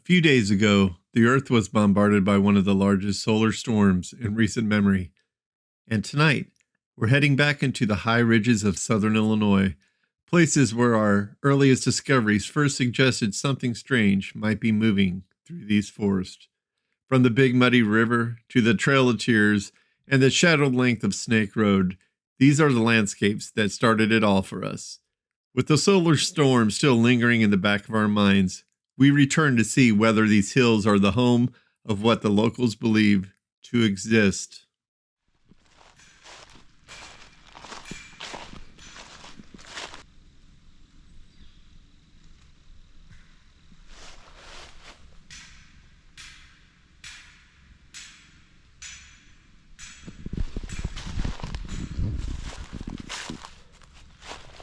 few days ago, the Earth was bombarded by one of the largest solar storms in recent memory. And tonight, we're heading back into the high ridges of southern Illinois, places where our earliest discoveries first suggested something strange might be moving through these forests. From the Big Muddy River to the Trail of Tears and the shadowed length of Snake Road, these are the landscapes that started it all for us. With the solar storm still lingering in the back of our minds, we return to see whether these hills are the home of what the locals believe to exist.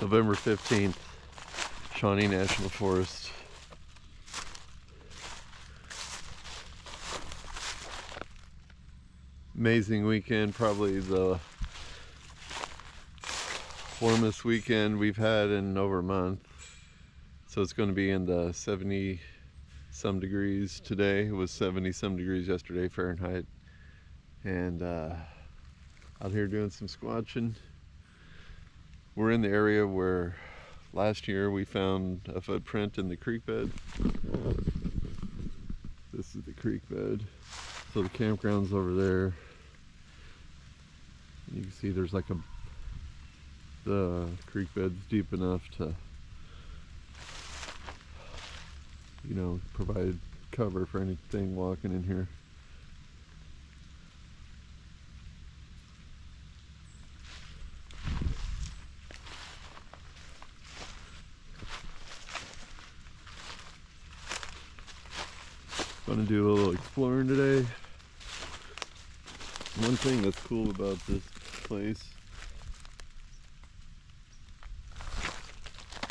November 15th, Shawnee National Forest. Amazing weekend, probably the warmest weekend we've had in over a month. So it's going to be in the 70 some degrees today. It was 70 some degrees yesterday Fahrenheit. And out here doing some squatching. We're in the area where last year we found a footprint in the creek bed. This is the creek bed. So the campground's over there. You can see there's like the creek bed's deep enough to, provide cover for anything walking in here. Gonna do a little exploring today. One thing that's cool about this place,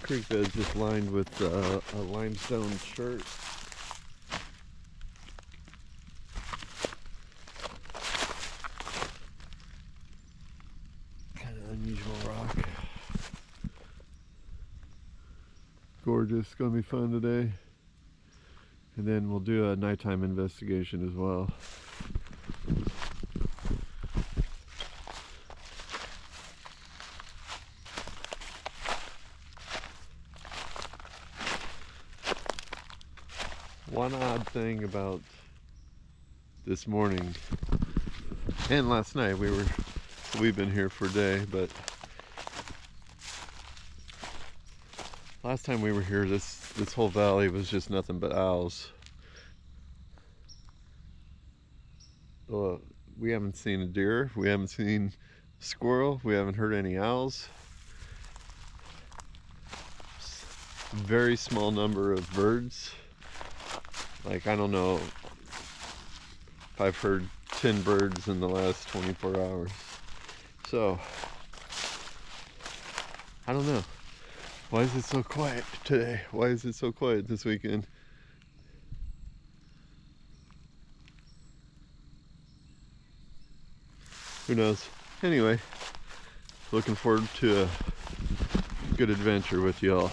creek bed's just lined with a limestone chert. Kind of unusual rock. Gorgeous, gonna be fun today. And then we'll do a nighttime investigation as well. One odd thing about this morning and last night, we've been here for a day, but last time we were here, this whole valley was just nothing but owls. We haven't seen a deer, we haven't seen a squirrel, we haven't heard any owls. Very small number of birds. Like, I don't know if I've heard 10 birds in the last 24 hours. So, I don't know. Why is it so quiet today? Why is it so quiet this weekend? Who knows? Anyway, looking forward to a good adventure with y'all.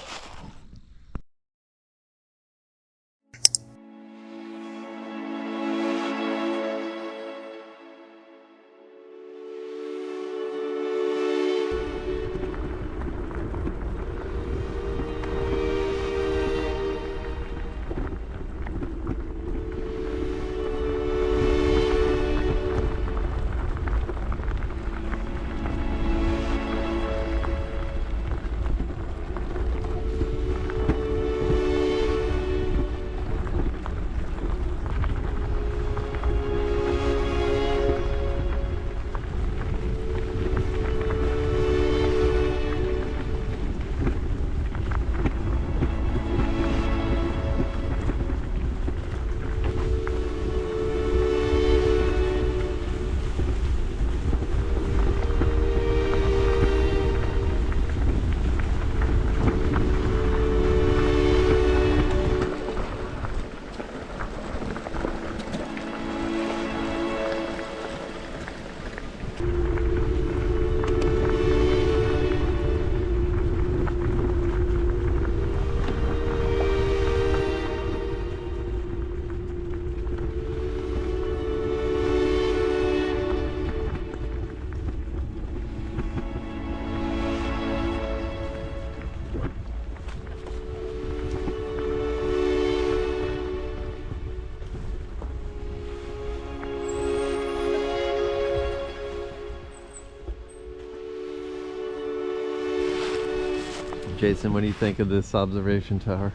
Jason, what do you think of this observation tower?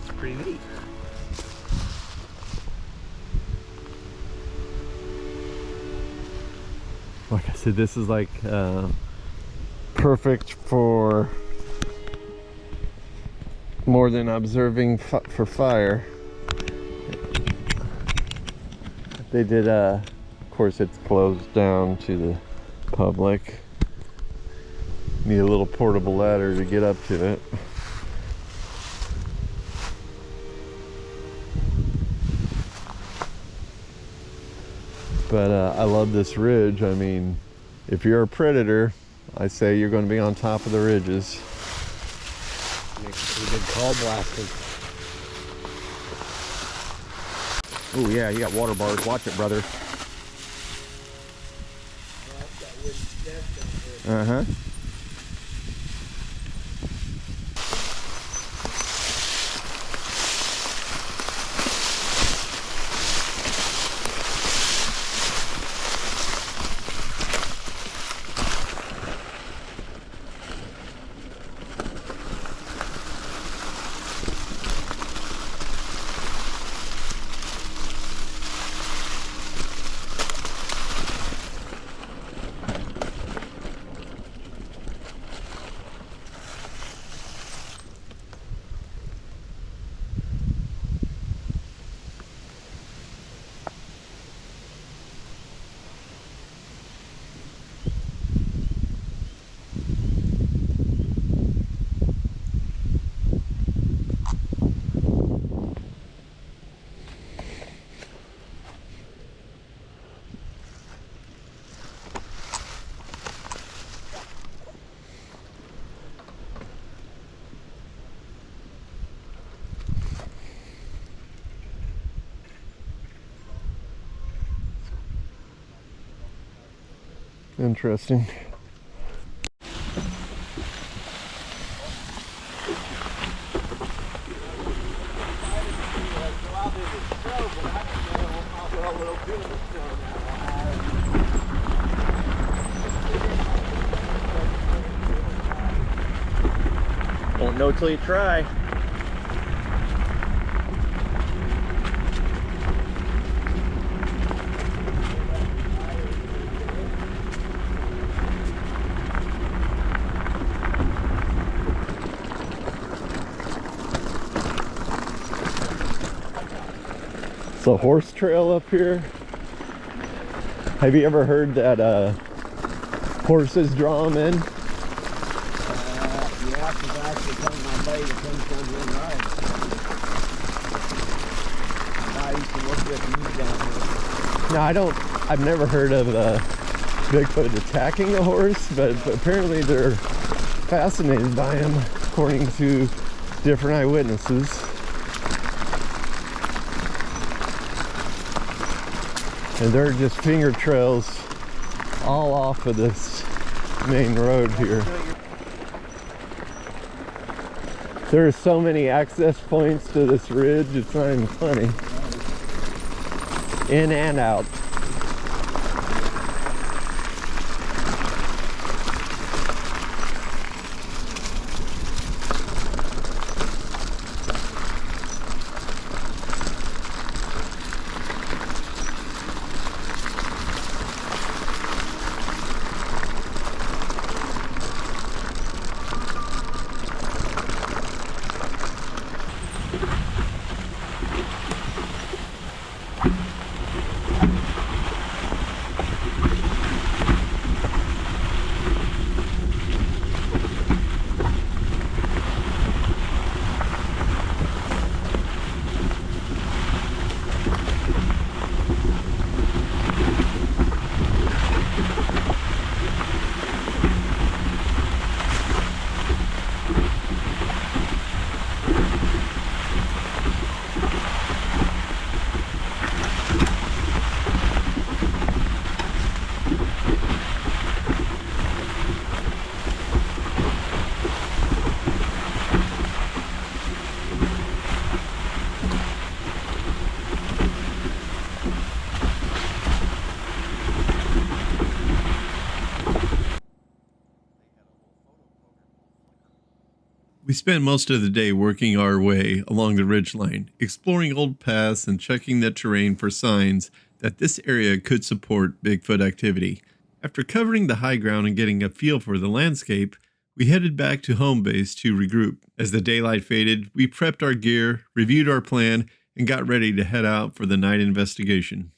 It's pretty neat. Like I said, this is like perfect for more than observing for fire. They did, of course it's closed down to the public. Need a little portable ladder to get up to it. But I love this ridge. I mean, if you're a predator, I say you're going to be on top of the ridges. Makes a good call blasting. Oh yeah, you got water bars. Watch it, brother. Uh-huh. Interesting. Won't know till you try. It's a horse trail up here. Have you ever heard that horses draw them in? Yeah, because I actually told my buddy to come down here and ride. I used to work with you down here. No, I've never heard of Bigfoot attacking a horse, but apparently they're fascinated by him, according to different eyewitnesses. And there are just finger trails all off of this main road here. There are so many access points to this ridge, it's not even funny. In and out. We spent most of the day working our way along the ridgeline, exploring old paths and checking the terrain for signs that this area could support Bigfoot activity. After covering the high ground and getting a feel for the landscape, we headed back to home base to regroup. As the daylight faded, we prepped our gear, reviewed our plan, and got ready to head out for the night investigation.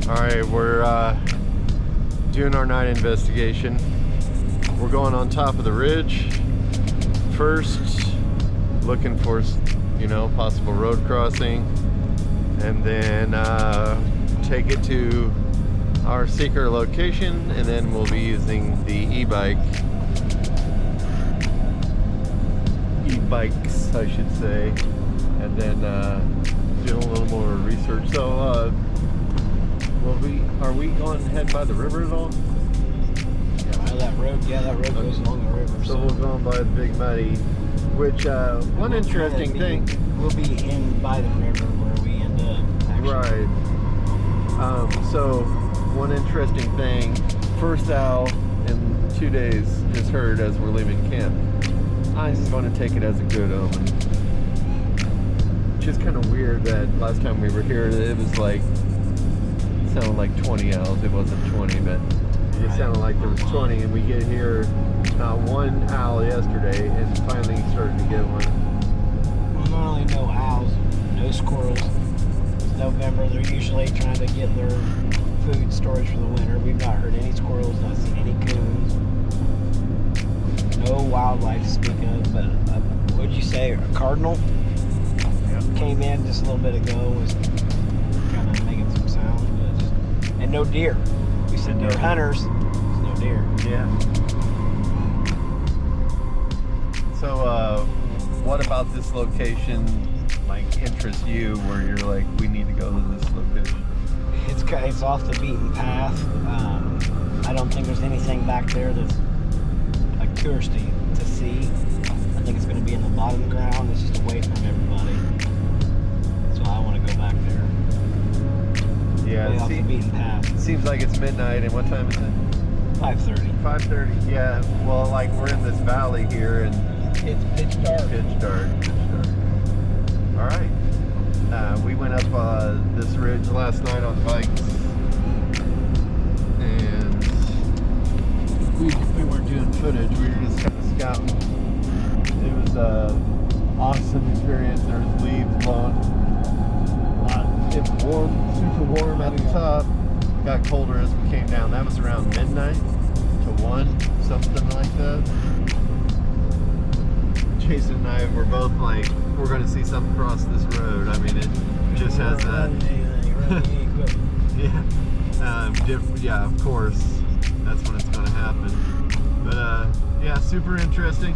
Alright, we're doing our night investigation. We're going on top of the ridge first, looking for, possible road crossing, and then take it to our secret location, and then we'll be using the e-bikes, I should say, and then doing a little more research. So, are we going to head by the river at all? That road goes along the river. So we're going by the Big Muddy, which one interesting thing. We'll be in by the river where we end up. Actually. Right. So one interesting thing. First owl in 2 days just heard as we're leaving camp. I'm going to take it as a good omen. Just kind of weird that last time we were here, it was like sounded like 20 owls. It wasn't 20, but it sounded like there was 20, and we get here, not one owl yesterday, and finally started to get one. Well, not only no owls, no squirrels. It's November, they're usually trying to get their food storage for the winter. We've not heard any squirrels, not seen any coons. No wildlife to speak of, but what'd you say, a cardinal? Yeah. Came in just a little bit ago, was kind of making some sound, and no deer. We said they're hunters, there's no deer. Yeah. So, what about this location, interests you, where you're like, we need to go to this location? It's off the beaten path. I don't think there's anything back there that's like touristy to see. I think it's going to be in the bottom ground. It's just away from everybody. So I want to go back there. Yeah, off the beaten path. It seems like it's midnight, and what time is it? 5:30. 5:30. Yeah. Well, we're in this valley here, and it's pitch dark. Pitch dark. All right. We went up this ridge last night on the bikes, and we weren't doing footage. We were just kind of scouting. It was an awesome experience. There was leaves blowing. It was warm, super warm at the top. Got colder as we came down. That was around midnight to 1, something like that. Jason and I were both like, we're going to see something cross this road. I mean, it just has that. Yeah, of course. That's when it's going to happen. But yeah, super interesting.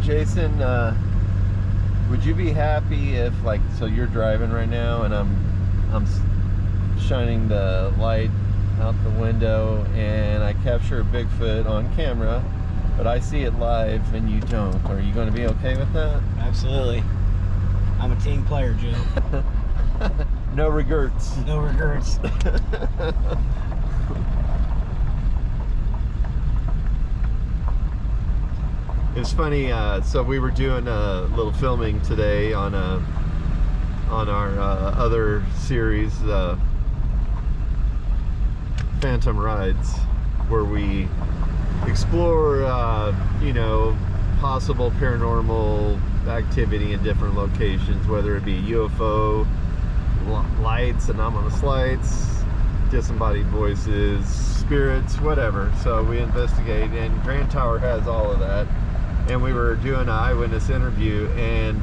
Jason, would you be happy if, so you're driving right now, and I'm shining the light out the window, and I capture a Bigfoot on camera, but I see it live and you don't? Are you going to be okay with that? Absolutely. I'm a team player, Joe. No regrets. No regrets. It's funny. So we were doing a little filming today on our other series, Phantom Rides, where we explore, possible paranormal activity in different locations, whether it be UFO, lights, anomalous lights, disembodied voices, spirits, whatever. So we investigate, and Grand Tower has all of that. And we were doing an eyewitness interview, and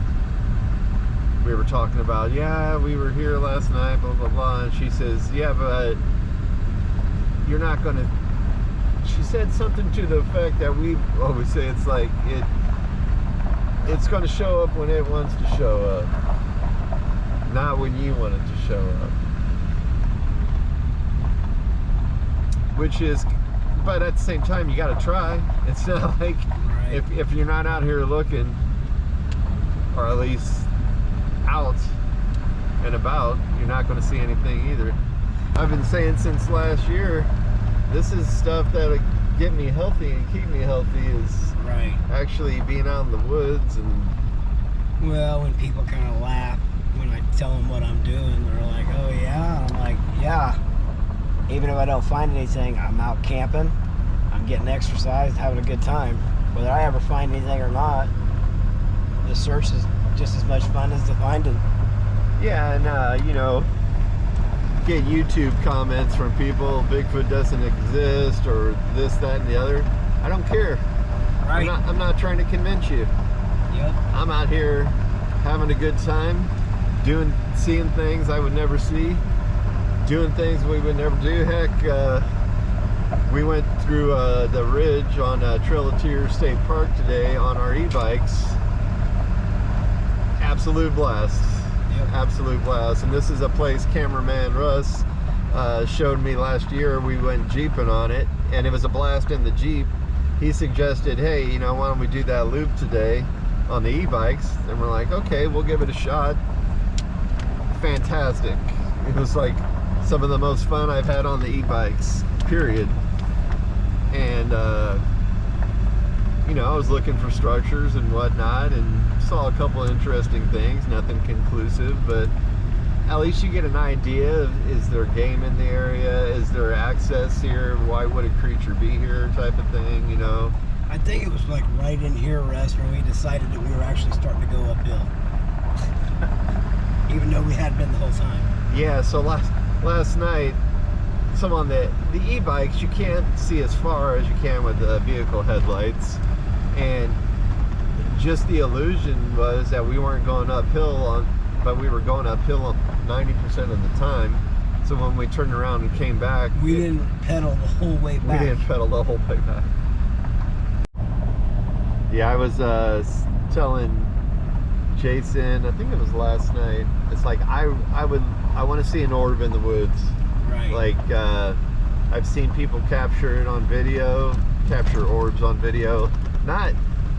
we were talking about, yeah, we were here last night, blah, blah, blah. And she says, yeah, but you're not going to, she said something to the effect that we always say, it's like, it's going to show up when it wants to show up, not when you want it to show up. Which is, but at the same time, you got to try. It's not like, if you're not out here looking, or at least out and about, you're not going to see anything either. I've been saying since last year, this is stuff that'll get me healthy and keep me healthy, is actually being out in the woods. And well, when people kind of laugh when I tell them what I'm doing, they're like, oh yeah? I'm like, yeah. Even if I don't find anything, I'm out camping, I'm getting exercise, having a good time. Whether I ever find anything or not, the search is just as much fun as the finding. Yeah, and get YouTube comments from people, Bigfoot doesn't exist, or this, that, and the other. I don't care. Right. I'm not trying to convince you. Yep. I'm out here having a good time, seeing things I would never see, doing things we would never do. Heck, we went through the ridge on Trail of Tears State Park today on our e-bikes. Absolute blast. Yep. Absolute blast. And this is a place cameraman Russ showed me last year. We went jeeping on it, and it was a blast in the Jeep. He suggested, hey, why don't we do that loop today on the e-bikes? And we're like, okay, we'll give it a shot. Fantastic. It was like some of the most fun I've had on the e-bikes, period. And I was looking for structures and whatnot, and saw a couple of interesting things. Nothing conclusive, but at least you get an idea of, is there game in the area, is there access here, why would a creature be here, type of thing. I think it was like right in here, Russ, when we decided that we were actually starting to go uphill. Even though we had been the whole time. Yeah, so last night, some on the e-bikes, you can't see as far as you can with the vehicle headlights, and just the illusion was that we weren't going uphill, but we were going uphill 90% of the time. So when we turned around and came back, we didn't pedal the whole way back. We didn't pedal the whole way back. Yeah, I was telling Jason, I think it was last night, it's like I want to see an orb in the woods. Right. Like I've seen people capture it on video, capture orbs on video. Not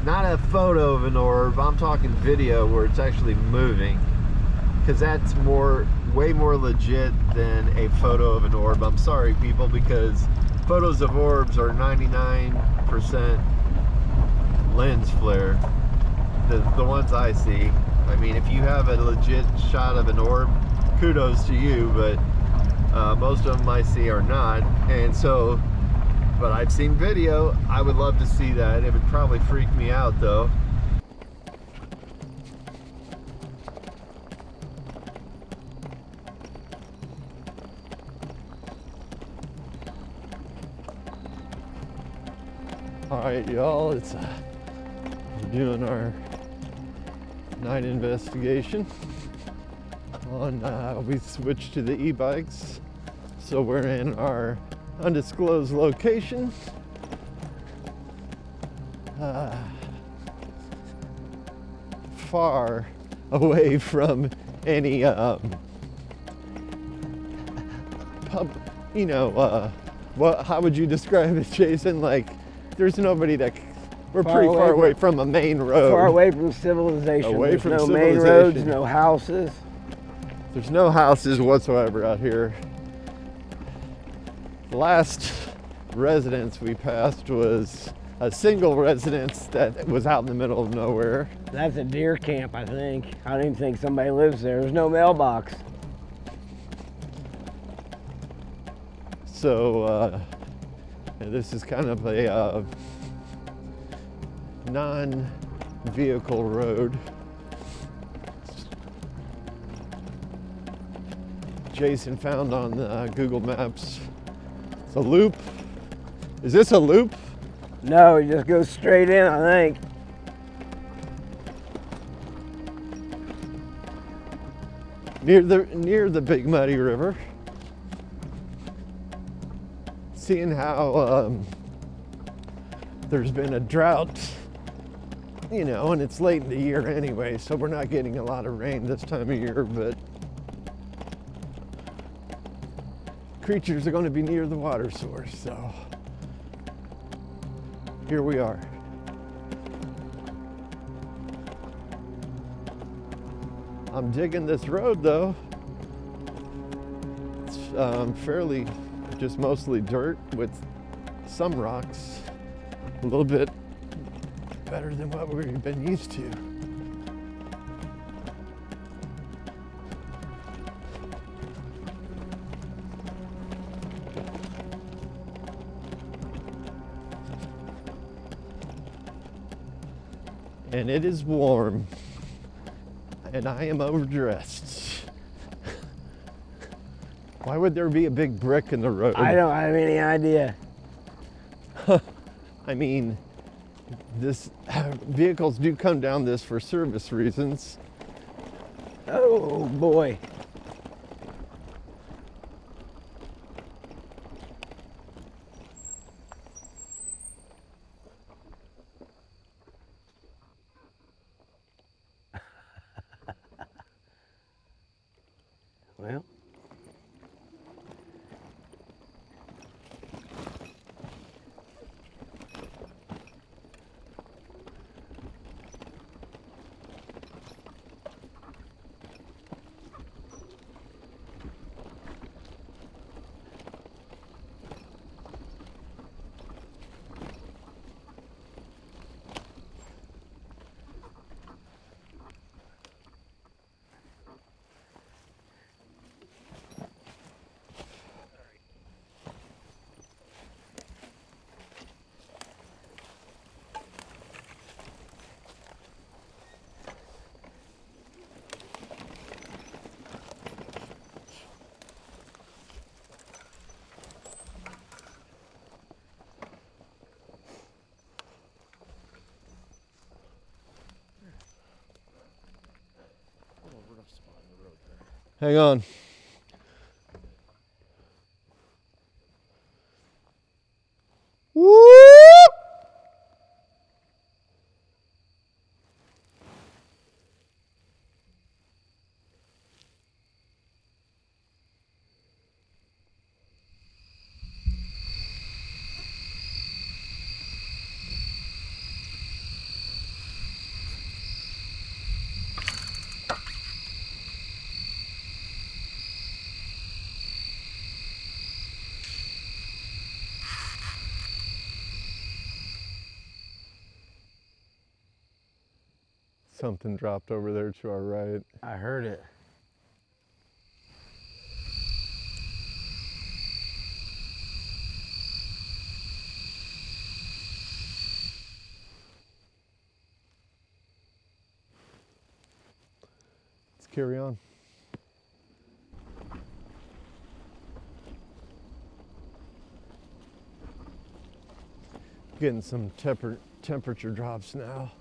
a photo of an orb, I'm talking video where it's actually moving. Because that's way more legit than a photo of an orb. I'm sorry, people, because photos of orbs are 99% lens flare. The ones I see. I mean, if you have a legit shot of an orb, kudos to you, but most of them I see are not. And so, but I've seen video. I would love to see that. It would probably freak me out though. All right, y'all, we're doing our night investigation on, we switched to the e-bikes, so we're in our undisclosed location. Far away from any how would you describe it, Jason? Like, there's nobody that, we're pretty far away from a main road. Far away from civilization. Away There's from no civilization. main roads, no houses. There's no houses whatsoever out here. The last residence we passed was a single residence that was out in the middle of nowhere. That's a deer camp, I think. I don't even think somebody lives there. There's no mailbox. So this is kind of a non-vehicle road. Jason found on Google Maps. It's a loop. Is this a loop? No, it just goes straight in, I think. Near the Big Muddy River. Seeing how there's been a drought, you know, and it's late in the year anyway, so we're not getting a lot of rain this time of year, but creatures are going to be near the water source, so here we are. I'm digging this road though. It's fairly just mostly dirt with some rocks. A little bit better than what we've been used to. And it is warm, and I am overdressed. Why would there be a big brick in the road? I don't have any idea. I mean, vehicles do come down this for service reasons. Oh boy. Well, Hang on. Woo! Something dropped over there to our right. I heard it. Let's carry on. Getting some temperature drops now.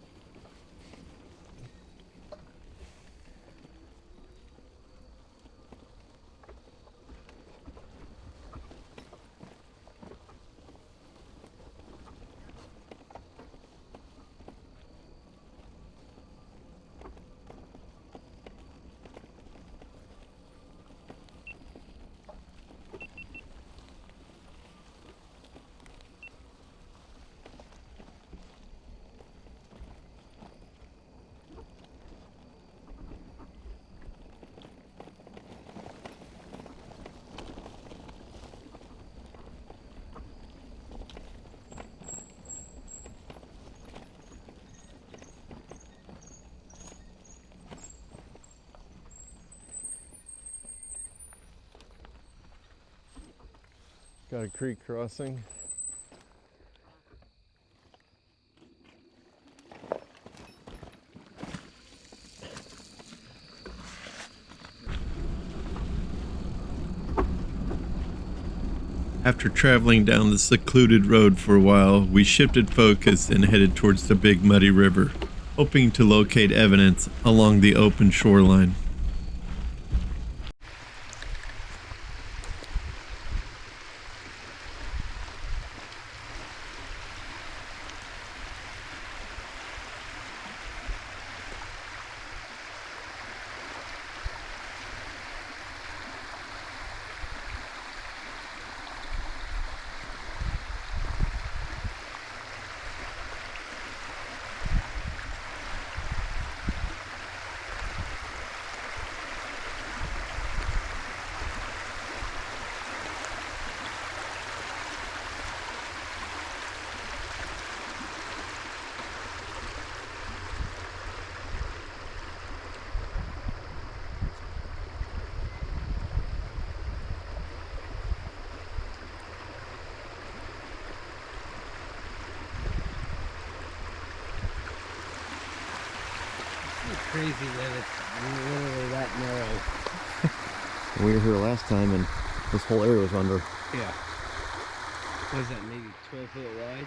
Got a creek crossing. After traveling down the secluded road for a while, we shifted focus and headed towards the big muddy river, hoping to locate evidence along the open shoreline. Crazy that it's literally that narrow. We were here last time and this whole area was under. Yeah. What is that, maybe 12 foot wide?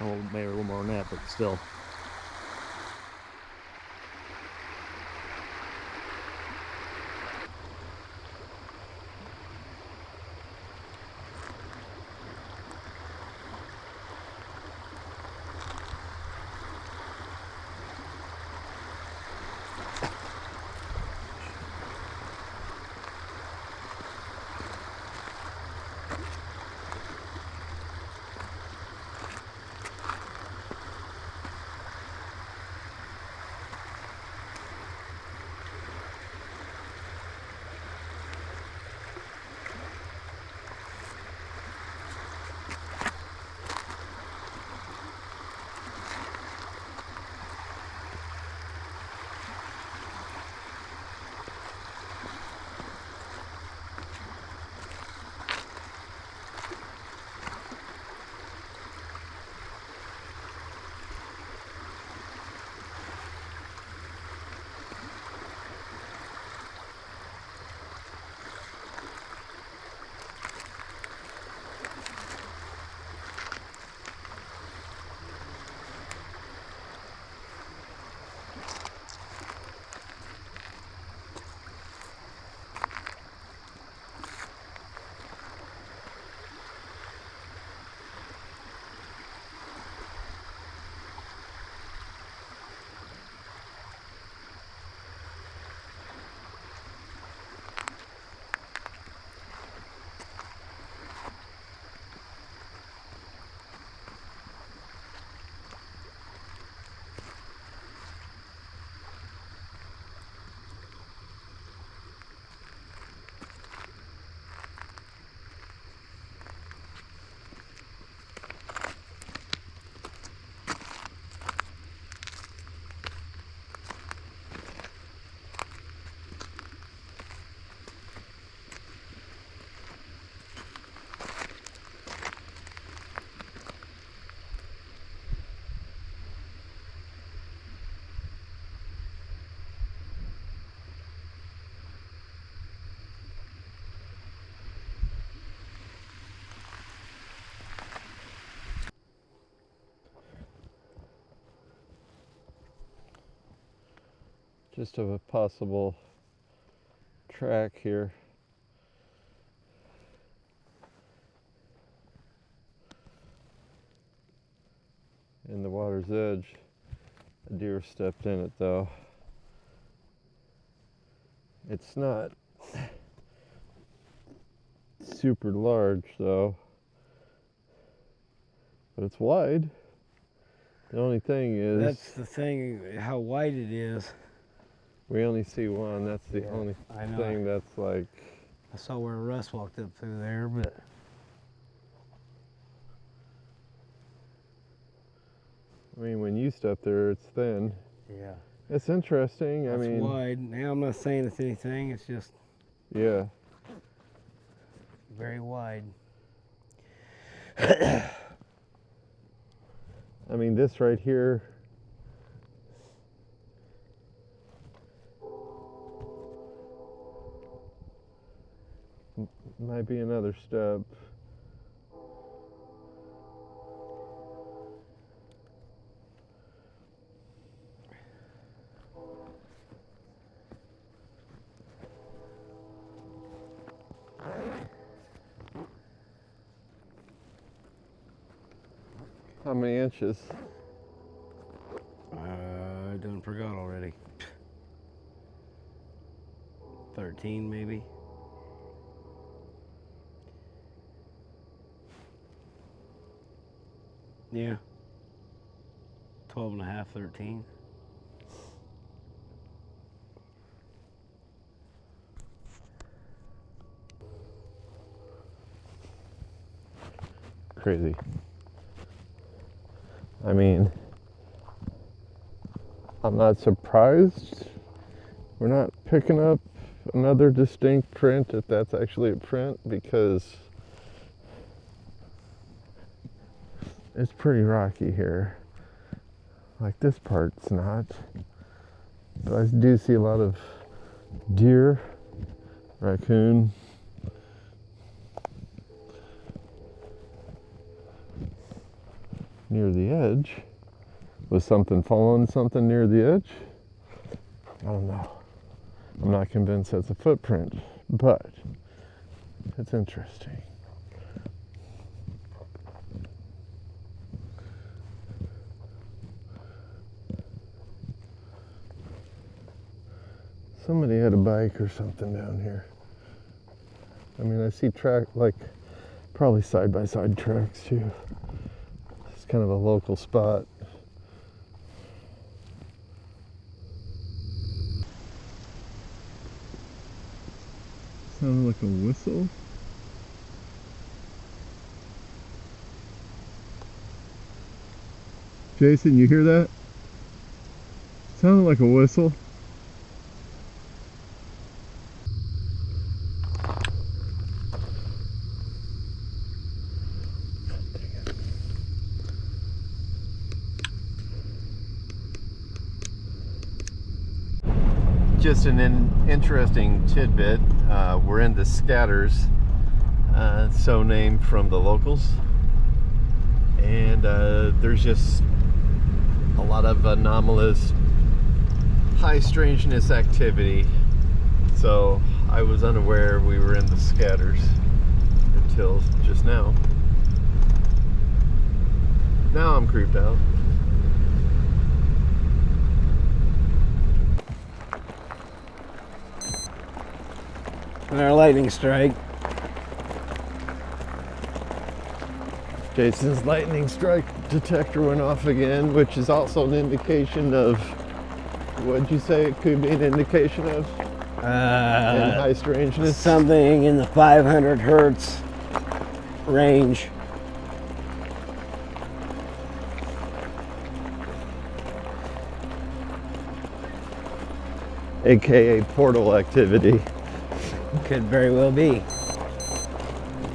Oh, maybe a little more than that, but still. Just of a possible track here. In the water's edge. A deer stepped in it though. It's not super large though, but it's wide. The only thing is, That's the thing, how wide it is. we only see one. That's the Yeah, only I know. thing that's like, I saw where Russ walked up through there, but I mean, when you step there, it's thin. yeah, It's interesting. I it's mean, wide. Now I'm not saying it's anything. It's just yeah. very wide. I mean, this right here. Might be another step. How many inches? I done forgot already. 13 maybe. Yeah. 12 and a half, 13. Crazy. I mean, I'm not surprised we're not picking up another distinct print, if that's actually a print, because it's pretty rocky here. Like this part's not. But I do see a lot of deer, raccoon. Near the edge. Was something following something near the edge? I don't know. I'm not convinced that's a footprint, but it's interesting. Somebody had a bike or something down here. I mean, I see probably side-by-side tracks too. It's kind of a local spot. Sounded like a whistle. Jason, you hear that? Sounded like a whistle. Just an interesting tidbit. We're in the Scatters, so named from the locals, and there's just a lot of anomalous, high strangeness activity. So I was unaware we were in the Scatters until just now. Now I'm creeped out. And our lightning strike. Jason's lightning strike detector went off again, which is also an indication of, what'd you say it could be an indication of? In high strangeness? Something in the 500 hertz range. AKA portal activity. Could very well be.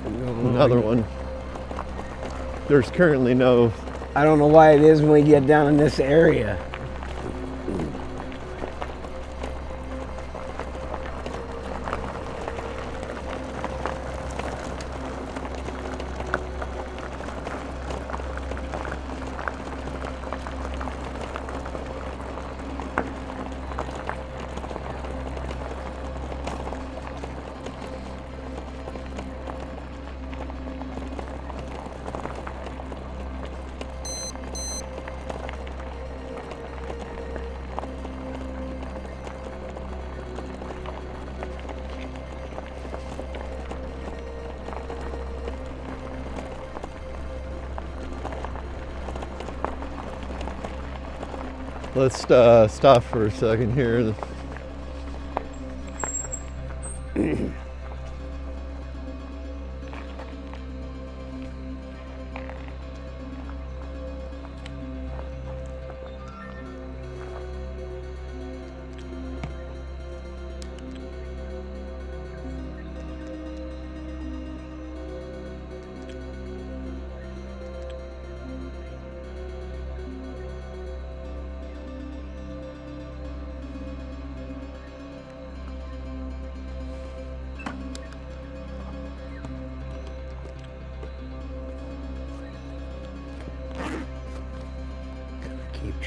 Another one. There's currently no... I don't know why it is when we get down in this area. Let's stop for a second here.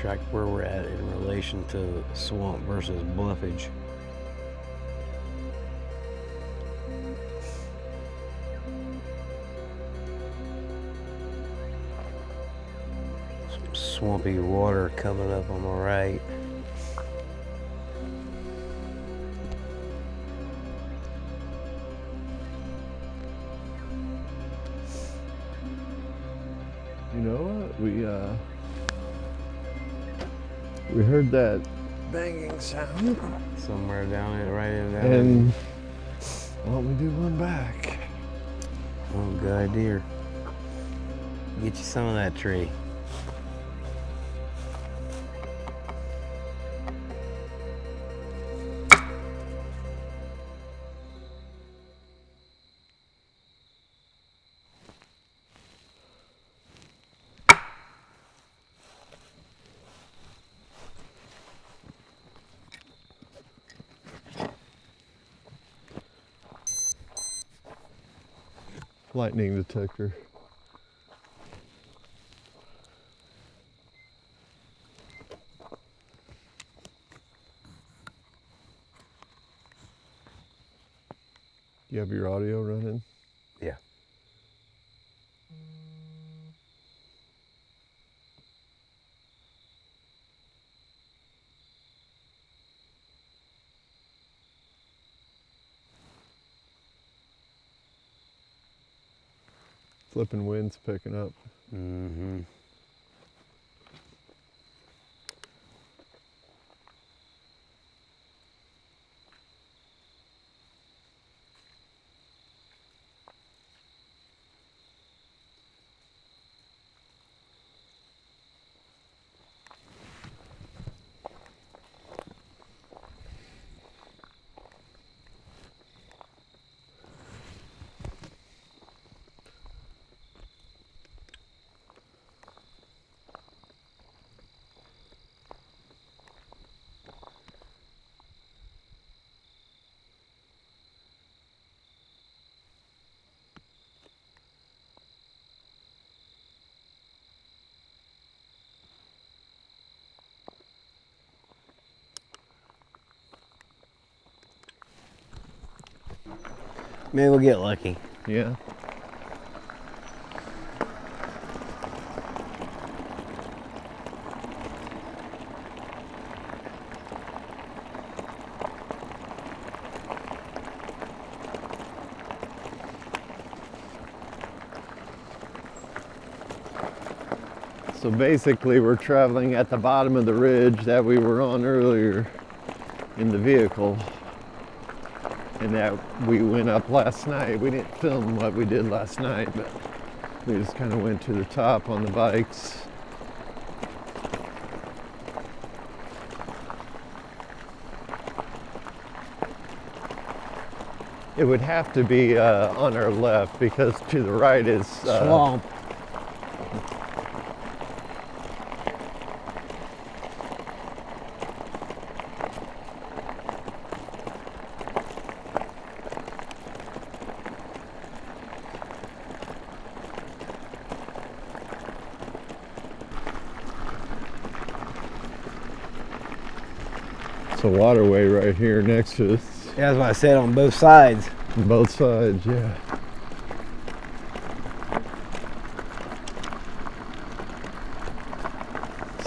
sidetracked where we're at in relation to swamp versus bluffage. Some swampy water coming up on the right. You know what? We heard that banging sound, Somewhere down it, right in down and why don't we do one back? Oh, good idea. Get you some of that tree. Lightning detector. You have your audio running? Yeah. Flipping winds picking up. Mm-hmm. Maybe we'll get lucky. Yeah. So basically we're traveling at the bottom of the ridge that we were on earlier in the vehicle, and that we went up last night. We didn't film what we did last night, but we just kind of went to the top on the bikes. It would have to be on our left because to the right is Swamp. It's a waterway right here next to us. Yeah, that's what I said, on both sides. On both sides, yeah.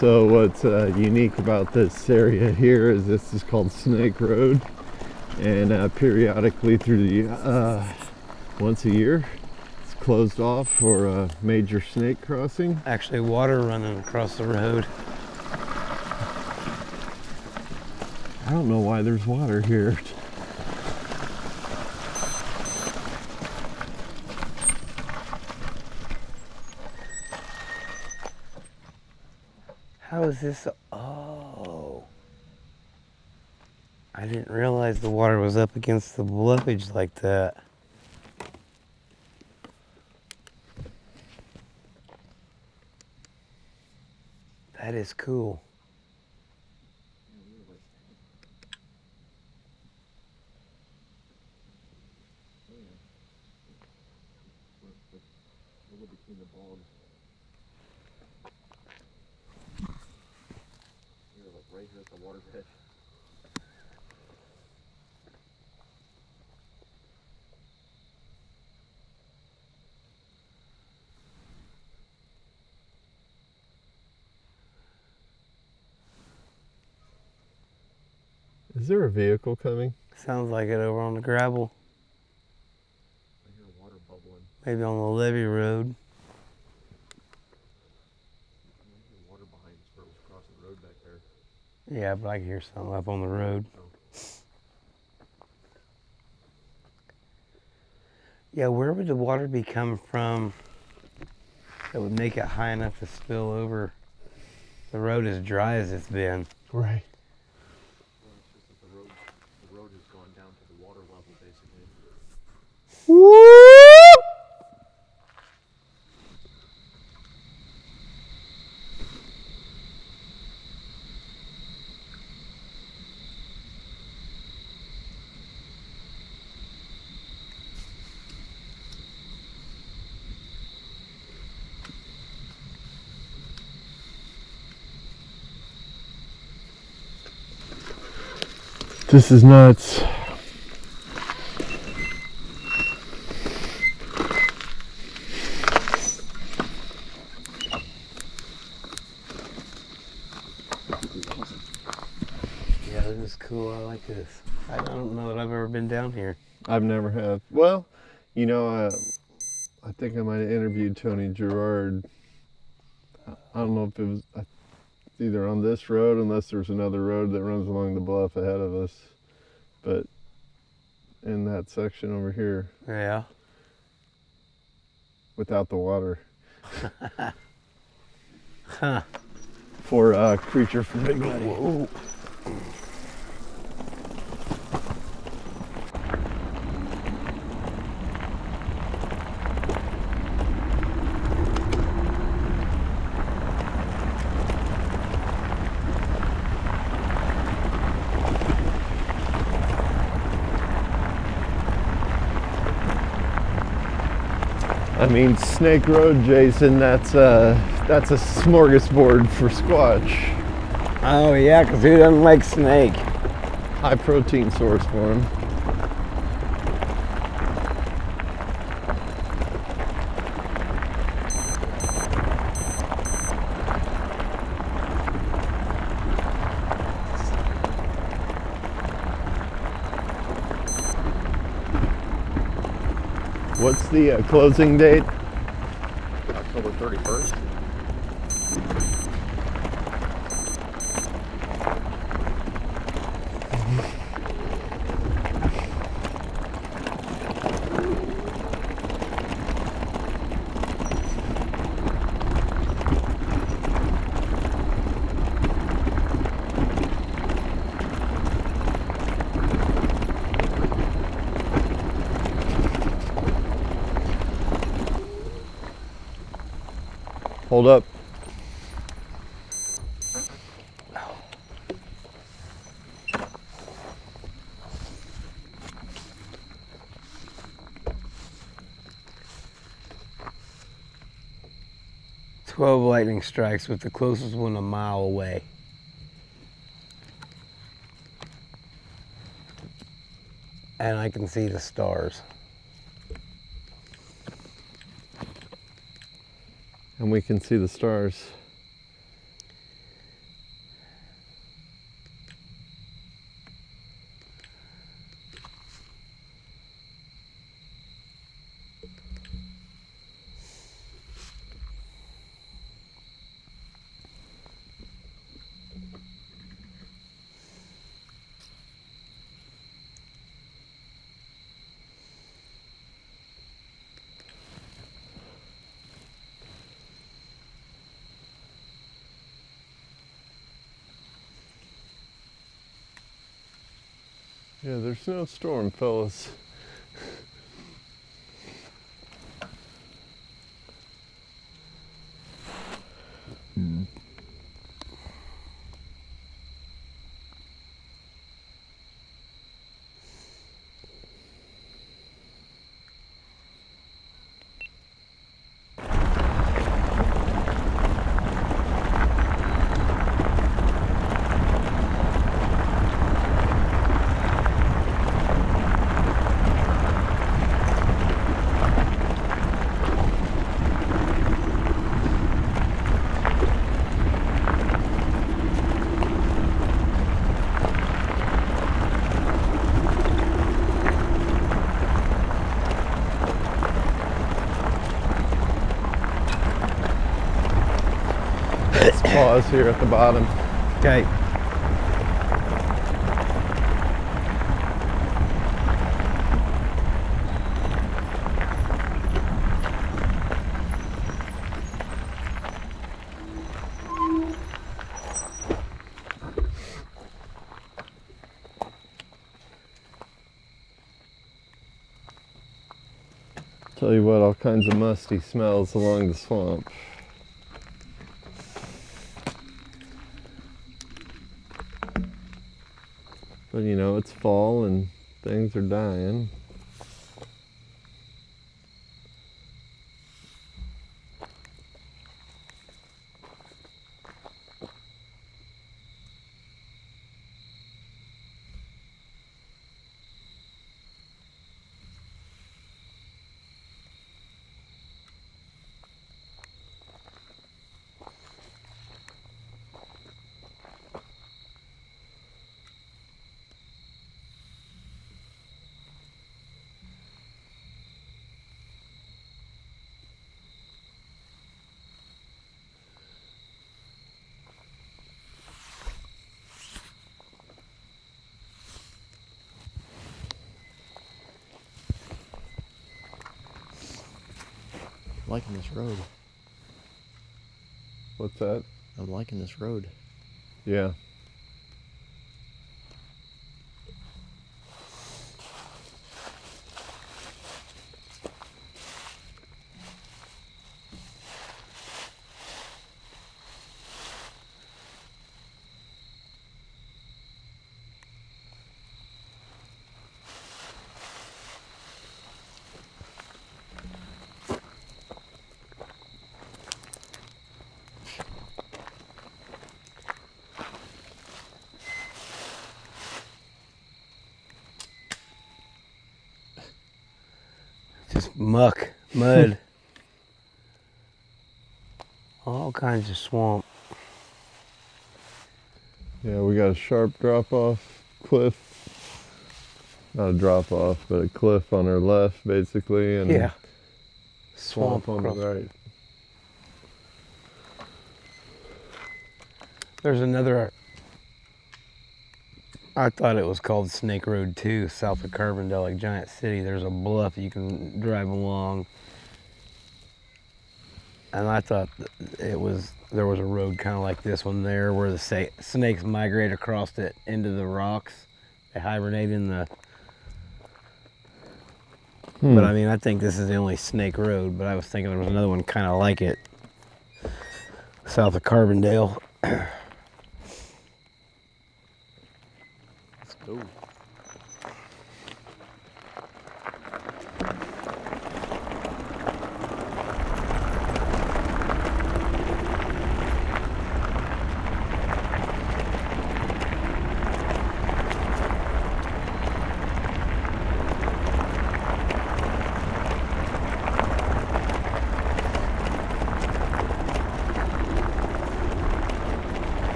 So what's unique about this area here is this is called Snake Road, and periodically through the once a year it's closed off for a major snake crossing. Actually, water running across the road. I don't know why there's water here. How is this? Oh. I didn't realize the water was up against the bluffage like that. That is cool. at the water pitch. Is there a vehicle coming? Sounds like it over on the gravel. I hear water bubbling. Maybe on the levee road. I hear water behind us where it was crossing the road back there. Yeah, but I can hear something up on the road. Yeah, where would the water be coming from that would make it high enough to spill over the road as dry as it's been? Right. Well, it's just that the road has gone down to the water level, basically. This is nuts. Yeah, this is cool. I like this. I don't know that I've ever been down here. I've never have. Well, you know, I think I might have interviewed Tony Gerard. I don't know if it was either on this road, unless there's another road that runs along the bluff ahead of us. But in that section over here, Yeah. without the water. Huh. For Creature from Big Buddy. Whoa. I mean, Snake Road, Jason, that's a smorgasbord for Squatch. Oh, yeah, because who doesn't like snake? High protein source for him. What's the closing date? October 31st. Hold up. "12 lightning strikes with the closest one a mile away." And I can see the stars. And we can see the stars. Yeah, there's no storm, fellas. pause here at the bottom. Okay. Tell you what, all kinds of musty smells along the swamp. But you know, it's fall and things are dying. I'm liking this road. What's that? I'm liking this road. Yeah. Just muck, mud. All kinds of swamp. Yeah, we got a sharp drop off cliff. Not a drop off, but a cliff on our left, basically, and Yeah. swamp on the across. right. There's another, I thought it was called Snake Road 2, south of Carbondale, like Giant City. There's a bluff you can drive along. And I thought there was a road kind of like this one there where the snakes migrate across it into the rocks. They hibernate in the... But I mean, I think this is the only Snake Road, but I was thinking there was another one kind of like it, south of Carbondale. Let's go.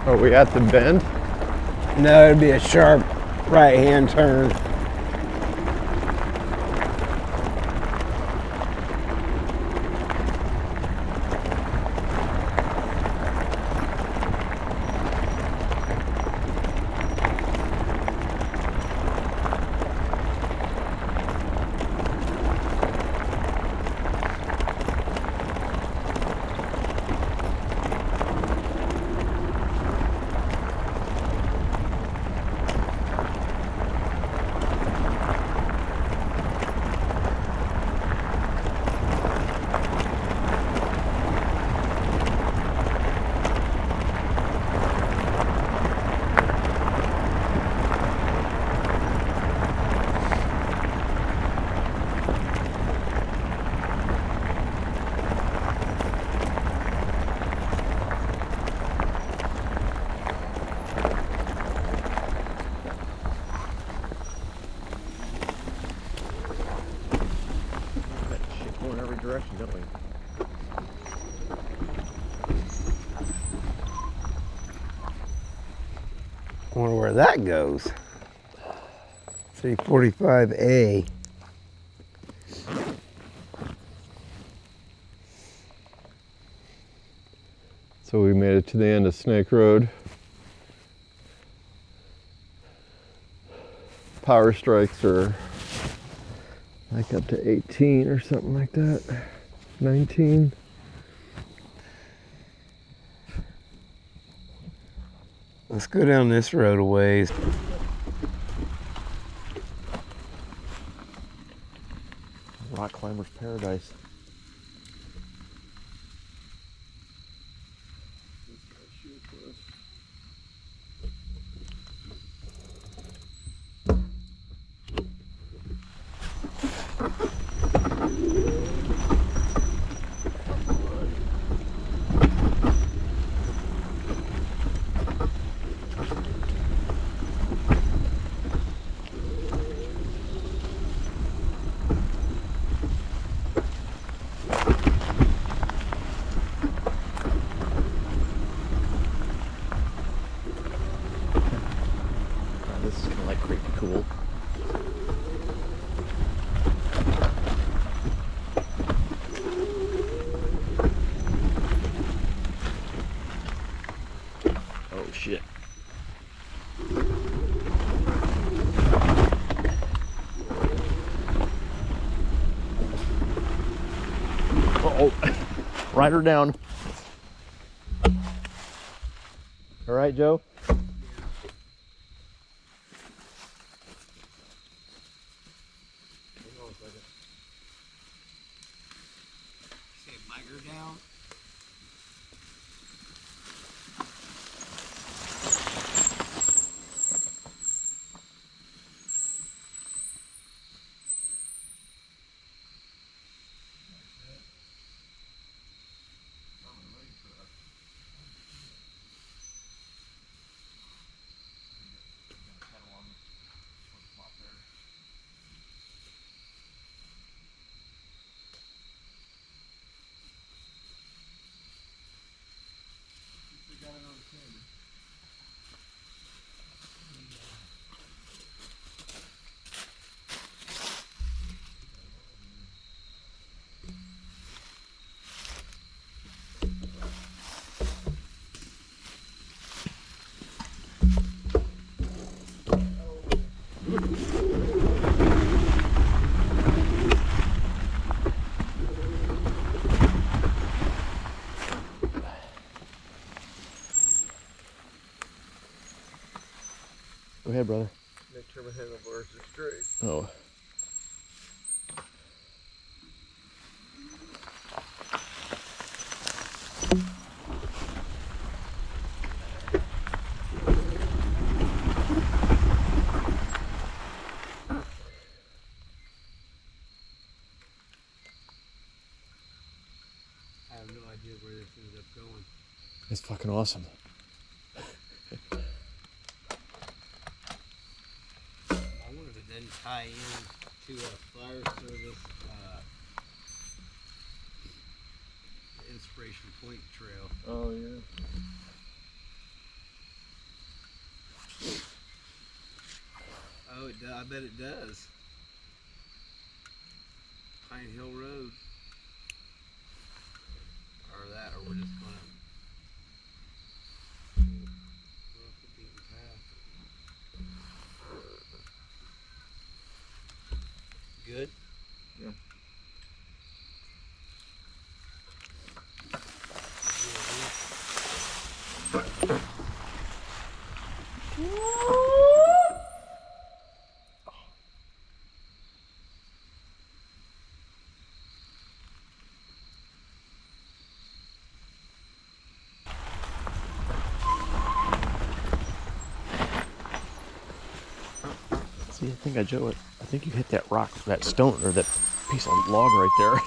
Are we at the bend? No, it'd be a sharp right-hand turn. direction, don't we? I wonder where that goes. 345A. So we made it to the end of Snake Road. Power strikes are like up to 18 or something like that. 19. Let's go down this road a ways. Rock climber's paradise. This is kind of like creepy cool. Oh shit. Uh-oh. Ride her down. All right, Joe? See a biker down. Go ahead, brother. Make sure my handlebars are straight. Oh. I have no idea where this ended up going. It's fucking awesome. I wonder if it didn't tie in to a fire service Inspiration Point trail. Oh, yeah. Oh, it does. I bet it does. Pine Hill Road. Or that, or we're just gonna go off the beaten path. Good? Yeah. See, I think I think you hit that rock, that stone, or that piece of log right there.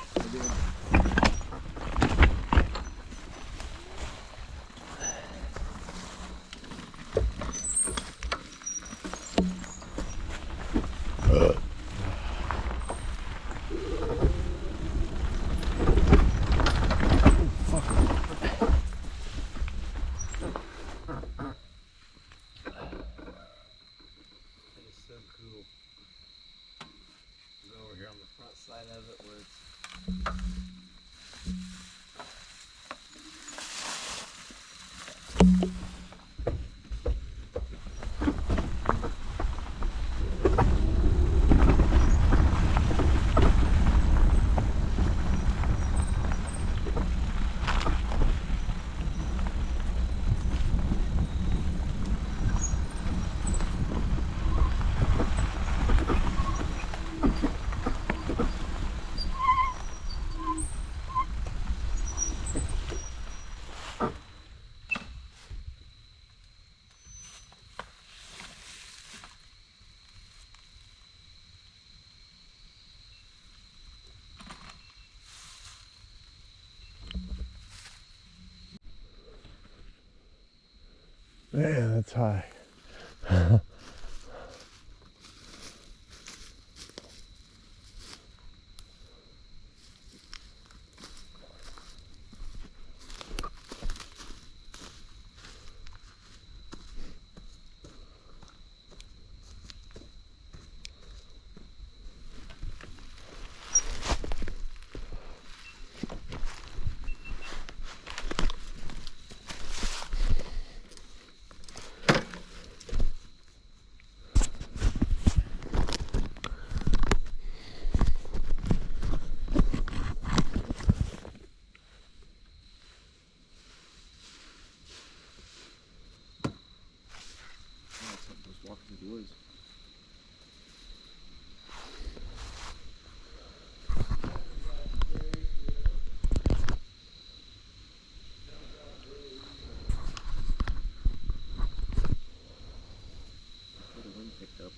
front side of it where it's Man, that's high. Something just walking through the woods. Before the wind picked up,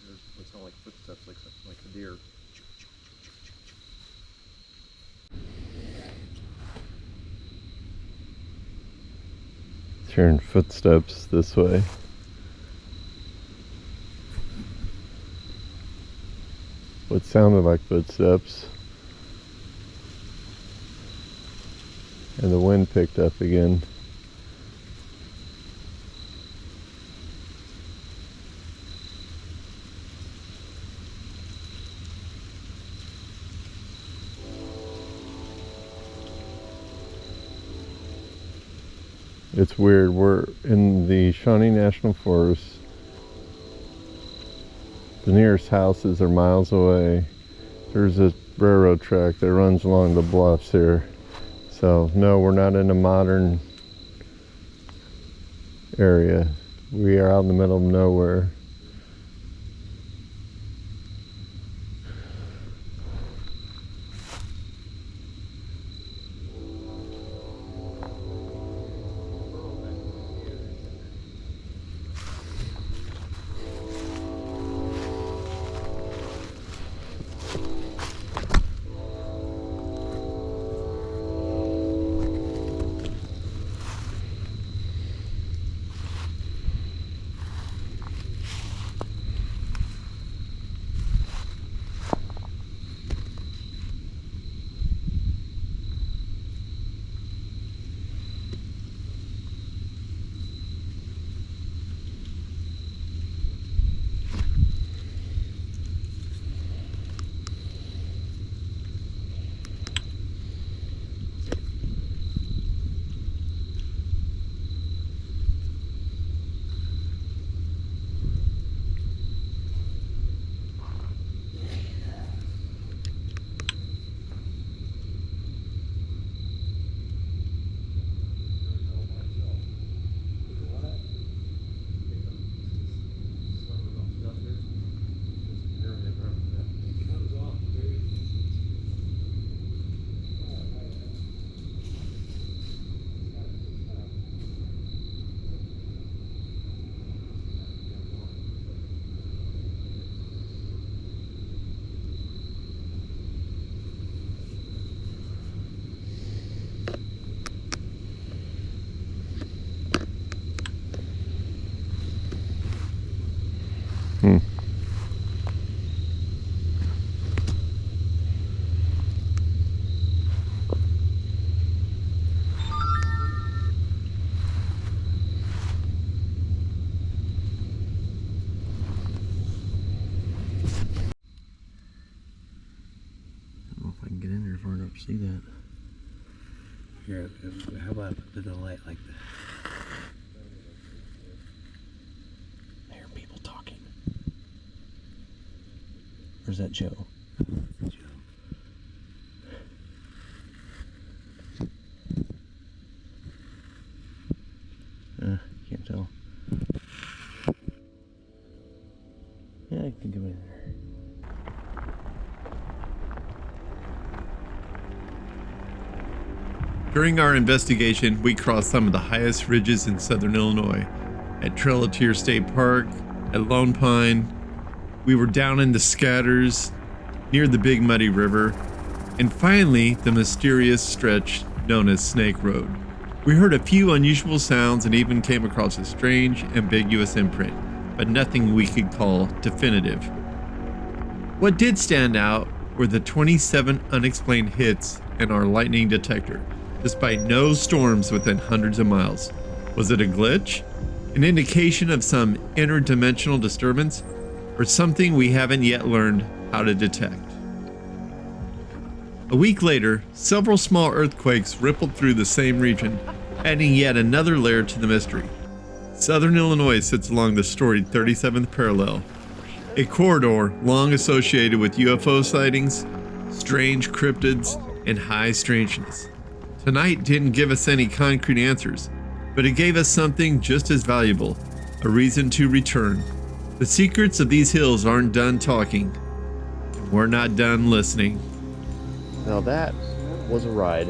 there's what sound like footsteps, like a deer. Hearing footsteps this way. What sounded like footsteps. And the wind picked up again. It's weird, we're in the Shawnee National Forest. The nearest houses are miles away. There's a railroad track that runs along the bluffs here. So no, we're not in a modern area. We are out in the middle of nowhere. see that. Here, how about with the light like that? I hear people talking. Or is that Joe? Can't tell. Yeah, I can go in there. During our investigation, we crossed some of the highest ridges in southern Illinois. At Trail of Tears State Park, at Lone Pine, we were down in the Scatters, near the Big Muddy River, and finally the mysterious stretch known as Snake Road. We heard a few unusual sounds and even came across a strange, ambiguous imprint, but nothing we could call definitive. What did stand out were the 27 unexplained hits in our lightning detector, despite no storms within hundreds of miles. Was it a glitch? An indication of some interdimensional disturbance? Or something we haven't yet learned how to detect? A week later, several small earthquakes rippled through the same region, adding yet another layer to the mystery. Southern Illinois sits along the storied 37th parallel, a corridor long associated with UFO sightings, strange cryptids, and high strangeness. Tonight didn't give us any concrete answers, but it gave us something just as valuable, a reason to return. The secrets of these hills aren't done talking, and we're not done listening. Now that was a ride.